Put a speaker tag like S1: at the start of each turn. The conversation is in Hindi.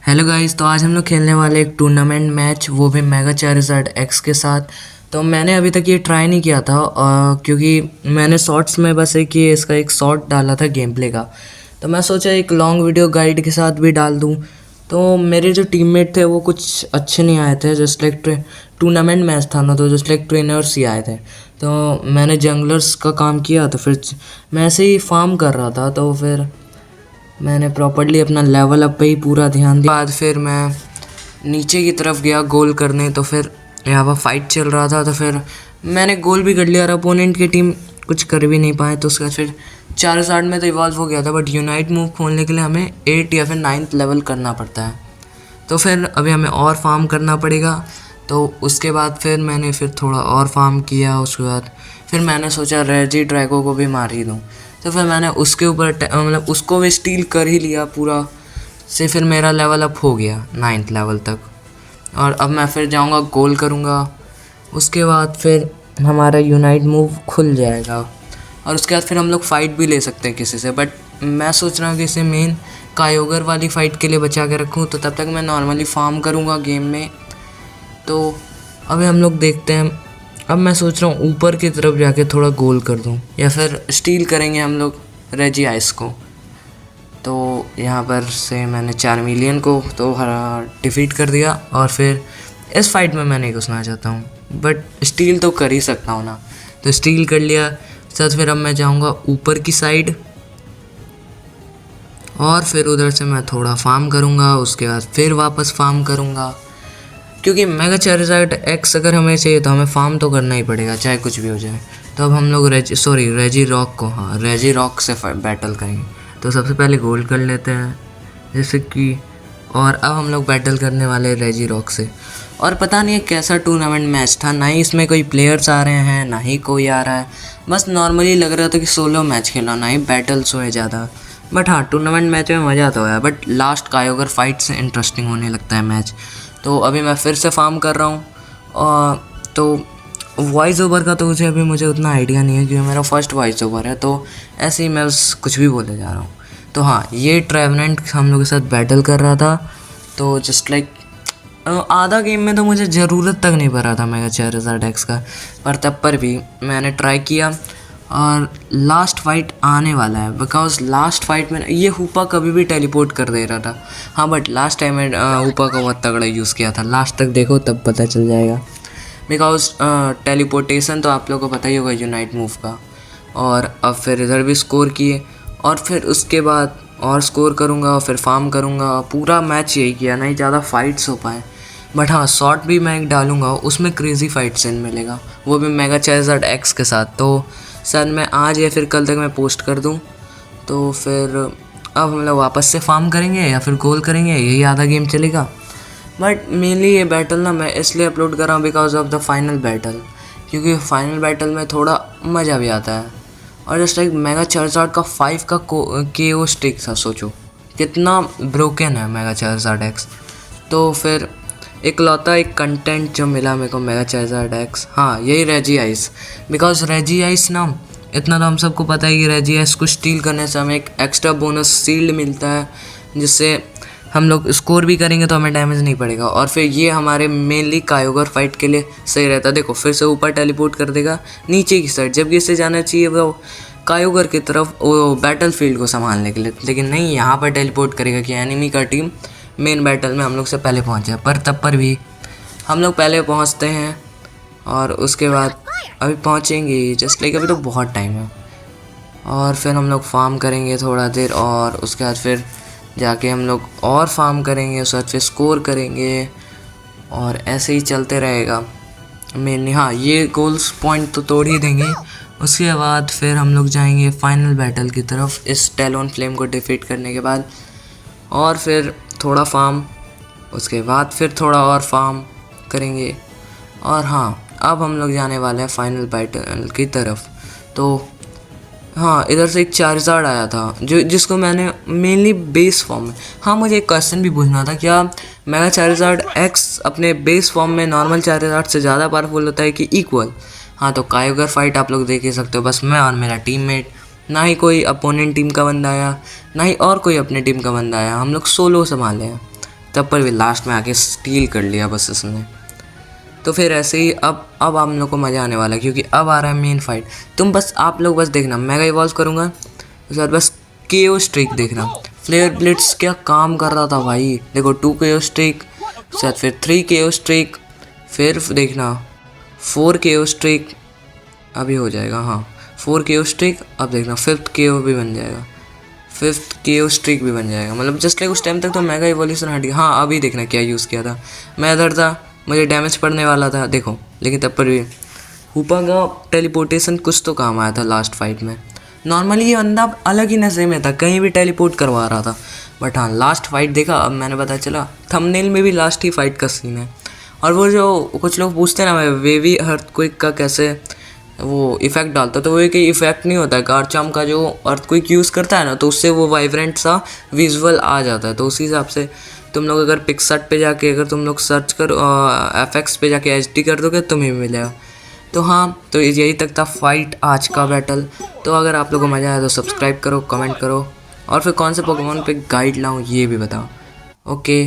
S1: हेलो गाइस, तो आज हम लोग खेलने वाले एक टूर्नामेंट मैच, वो भी मेगा चारिज़ार्ड एक्स के साथ। तो मैंने अभी तक ये ट्राई नहीं किया था क्योंकि मैंने शॉर्ट्स में बस एक ये इसका एक शॉर्ट डाला था गेम प्ले का। तो मैं सोचा एक लॉन्ग वीडियो गाइड के साथ भी डाल दूँ। तो मेरे जो टीममेट थे वो कुछ अच्छे नहीं आए थे, जस्ट लाइक टूर्नामेंट मैच था ना, तो जस्ट लाइक ट्रेनर्स ही आए थे। तो मैंने जंगलर्स का काम किया, तो फिर मैं ऐसे ही फार्म कर रहा था, तो फिर मैंने प्रॉपर्ली अपना लेवल अप पे ही पूरा ध्यान दिया। बाद फिर मैं नीचे की तरफ गया गोल करने, तो फिर यहाँ पर फाइट चल रहा था, तो फिर मैंने गोल भी कर लिया और अपोनेंट की टीम कुछ कर भी नहीं पाए। तो उसके बाद फिर 4 में तो इवॉल्व हो गया था, बट यूनाइट मूव खोलने के लिए हमें 8 या फिर 9th लेवल करना पड़ता है। तो फिर अभी हमें और फार्म करना पड़ेगा। तो उसके बाद फिर मैंने फिर थोड़ा और फार्म किया। उसके बाद फिर मैंने सोचा रेजी ड्रैगो को भी मार ही दूँ, तो फिर मैंने उसके ऊपर मतलब उसको भी स्टील कर ही लिया पूरा से। फिर मेरा लेवल अप हो गया 9th लेवल तक, और अब मैं फिर जाऊंगा गोल करूंगा। उसके बाद फिर हमारा यूनाइट मूव खुल जाएगा, और उसके बाद फिर हम लोग फ़ाइट भी ले सकते हैं किसी से। बट मैं सोच रहा हूँ कि इसे मेन कायोगर वाली फ़ाइट के लिए बचा के रखूँ, तो तब तक मैं नॉर्मली फार्म करूँगा गेम में। तो अभी हम लोग देखते हैं। अब मैं सोच रहा हूँ ऊपर की तरफ जाके थोड़ा गोल कर दूँ, या फिर स्टील करेंगे हम लोग रेजी आइस को। तो यहाँ पर से मैंने 4 मिलियन को तो हरा डिफीट कर दिया, और फिर इस फाइट में मैं नहीं घुसना चाहता हूँ, बट स्टील तो कर ही सकता हूँ ना। तो स्टील कर लिया सर। फिर अब मैं जाऊँगा ऊपर की साइड, और फिर उधर से मैं थोड़ा फार्म करूँगा। उसके बाद फिर वापस फार्म करूँगा, क्योंकि मेगा चारिज़ार्ड एक्स अगर हमें चाहिए तो हमें फार्म तो करना ही पड़ेगा, चाहे कुछ भी हो जाए। तो अब हम लोग रेजी रॉक को, हाँ, रेजी रॉक से बैटल करेंगे। तो सबसे पहले गोल कर लेते हैं जैसे कि, और अब हम लोग बैटल करने वाले हैं रेजी रॉक से। और पता नहीं है कैसा टूर्नामेंट मैच था, ना ही इसमें कोई प्लेयर्स आ रहे हैं ना ही कोई आ रहा है। बस नॉर्मली लग रहा था कि सोलो मैच खेला, ना ही बैटल्स हुए ज़्यादा। बट हाँ, टूर्नामेंट मैच में मज़ा तो आया, बट लास्ट कायोगर फाइट से इंटरेस्टिंग होने लगता है मैच। तो अभी मैं फिर से फार्म कर रहा हूँ। और तो वॉइस ओवर का तो मुझे उतना आइडिया नहीं है, क्योंकि मेरा फर्स्ट वॉइस ओवर है, तो ऐसे ही मैं बस कुछ भी बोले जा रहा हूँ। तो हाँ, ये ट्रेवेनेंट हम लोग के साथ बैटल कर रहा था। तो जस्ट लाइक आधा गेम में तो मुझे ज़रूरत तक नहीं पड़ा था मेगा चारिज़ार्ड एक्स का, पर तब पर भी मैंने ट्राई किया। और लास्ट फाइट आने वाला है, बिकॉज लास्ट फाइट में ये हुपा कभी भी टेलीपोर्ट कर दे रहा था। हाँ, बट लास्ट टाइम मैं हुपा का बहुत तगड़ा यूज़ किया था। लास्ट तक देखो तब पता चल जाएगा, बिकॉज टेलीपोर्टेशन तो आप लोगों को पता ही होगा यूनाइट मूव का। और अब फिर इधर भी स्कोर किए, और फिर उसके बाद और स्कोर करूँगा, और फिर फार्म करूँगा। पूरा मैच यही किया, नहीं ज़्यादा फाइट्स हो पाए। बट हाँ, शॉर्ट भी मैं एक डालूँगा, उसमें क्रेज़ी फाइट सीन मिलेगा, वो भी मेगा चारिज़ार्ड एक्स के साथ। तो सर मैं आज या फिर कल तक मैं पोस्ट कर दूँ। तो फिर अब हम लोग वापस से फार्म करेंगे या फिर गोल करेंगे, यही आधा गेम चलेगा। बट मेनली ये बैटल ना मैं इसलिए अपलोड कर रहा हूँ because of the final battle, क्योंकि फाइनल बैटल में थोड़ा मज़ा भी आता है। और जस्ट लाइक मेगा चारिज़ार्ड का 5 का KO स्टिक था, सोचो कितना ब्रोकन है मेगा चारिज़ार्ड एक्स। तो फिर इकलौता एक कंटेंट जो मिला मेरे को मेगा चारिज़ार्ड एक्स, हाँ, यही रेजी आइस। बिकॉज रेजी आइस ना, इतना तो हम सबको पता है कि रेजी आइस को स्टील करने से हमें एक एक्स्ट्रा बोनस सील्ड मिलता है, जिससे हम लोग स्कोर भी करेंगे तो हमें डैमेज नहीं पड़ेगा। और फिर ये हमारे मेनली कायोगर फाइट के लिए सही रहता है। देखो फिर से ऊपर टेलीपोर्ट कर देगा नीचे की साइड, जबकि इससे जाना चाहिए वो कायोगर की तरफ, वो बैटल फील्ड को संभालने के लिए, लेकिन नहीं, यहाँ पर टेलीपोर्ट करेगा कि एनिमी का टीम मेन बैटल में हम लोग से पहले पहुँच जाए। पर तब पर भी हम लोग पहले पहुँचते हैं, और उसके बाद अभी पहुँचेंगे, जस्ट लाइक अभी तो बहुत टाइम है। और फिर हम लोग फार्म करेंगे थोड़ा देर, और उसके बाद फिर जाके हम लोग और फार्म करेंगे, उसके बाद फिर स्कोर करेंगे, और ऐसे ही चलते रहेगा मेनली। हाँ, ये गोल्स पॉइंट तो तोड़ ही देंगे। उसके बाद फिर हम लोग जाएंगे फाइनल बैटल की तरफ इस टैलोन फ्लेम को डिफीट करने के बाद, और फिर थोड़ा फार्म, उसके बाद फिर थोड़ा और फार्म करेंगे। और हाँ, अब हम लोग जाने वाले हैं फाइनल बैटल की तरफ। तो हाँ, इधर से एक चारिज़ार्ड आया था जिसको मैंने मेनली बेस फॉर्म में, हाँ, मुझे एक क्वेश्चन भी पूछना था, क्या मेगा चारिज़ार्ड एक्स अपने बेस फॉर्म में नॉर्मल चारिज़ार्ड से ज़्यादा पावरफुल होता है कि इक्वल? हाँ, तो कायोगर फाइट आप लोग देख ही सकते हो, बस मैं और मेरा टीममेट, ना ही कोई अपोनेंट टीम का बंदा आया, ना ही और कोई अपने टीम का बंदा आया, हम लोग सोलो संभाले हैं। तब पर भी लास्ट में आके स्टील कर लिया बस इसने। तो फिर ऐसे ही अब आप लोग को मज़ा आने वाला है, क्योंकि अब आ रहा है मेन फाइट। आप लोग बस देखना, मेगा इवॉल्व करूँगा उसके बाद बस केओ स्ट्रीक देखना। फ्लेयर ब्लिट्स क्या काम कर रहा था भाई, देखो 2 केओ स्ट्रीक, शायद फिर 3 केओ स्ट्रीक, फिर देखना 4 केओ स्ट्रीक अभी हो जाएगा, हाँ 4 केओ स्ट्रीक। अब देखना 5th केओ भी बन जाएगा, 5th केओ स्ट्रीक भी बन जाएगा। मतलब जस्ट लाइक उस टाइम तक तो मेगा इवोल्यूशन हट गया। हाँ अभी देखना क्या यूज़ किया था, मैं इधर था, मुझे डैमेज पड़ने वाला था देखो, लेकिन तब पर भी हुपा का टेलीपोर्टेशन कुछ तो काम आया था लास्ट फाइट में। नॉर्मली ये बंदा अलग ही नशे में था, कहीं भी टेलीपोर्ट करवा रहा था, बट हाँ लास्ट फाइट देखा अब मैंने पता चला थंबनेल में भी लास्ट ही फाइट का सीन है। और वो जो कुछ लोग पूछते हैं ना, मैं वेवी अर्थक्वेक का कैसे वो इफ़ेक्ट डालता, तो वो एक इफ़ेक्ट नहीं होता है, गारचाम का जो अर्थक्वेक यूज़ करता है ना, तो उससे वो वाइब्रेंट सा विजुअल आ जाता है। तो उसी हिसाब से तुम लोग अगर पिक्सआर्ट पे जाके अगर तुम लोग सर्च करो एफएक्स पे जाके एचडी कर दोगे तुम्हें मिलेगा। तो हाँ, तो यही तक था फाइट आज का बैटल। तो अगर आप लोगों को मज़ा आया तो सब्सक्राइब करो, कमेंट करो, और फिर कौन से पोकेमॉन पे गाइड लाऊं ये भी बताओ। ओके।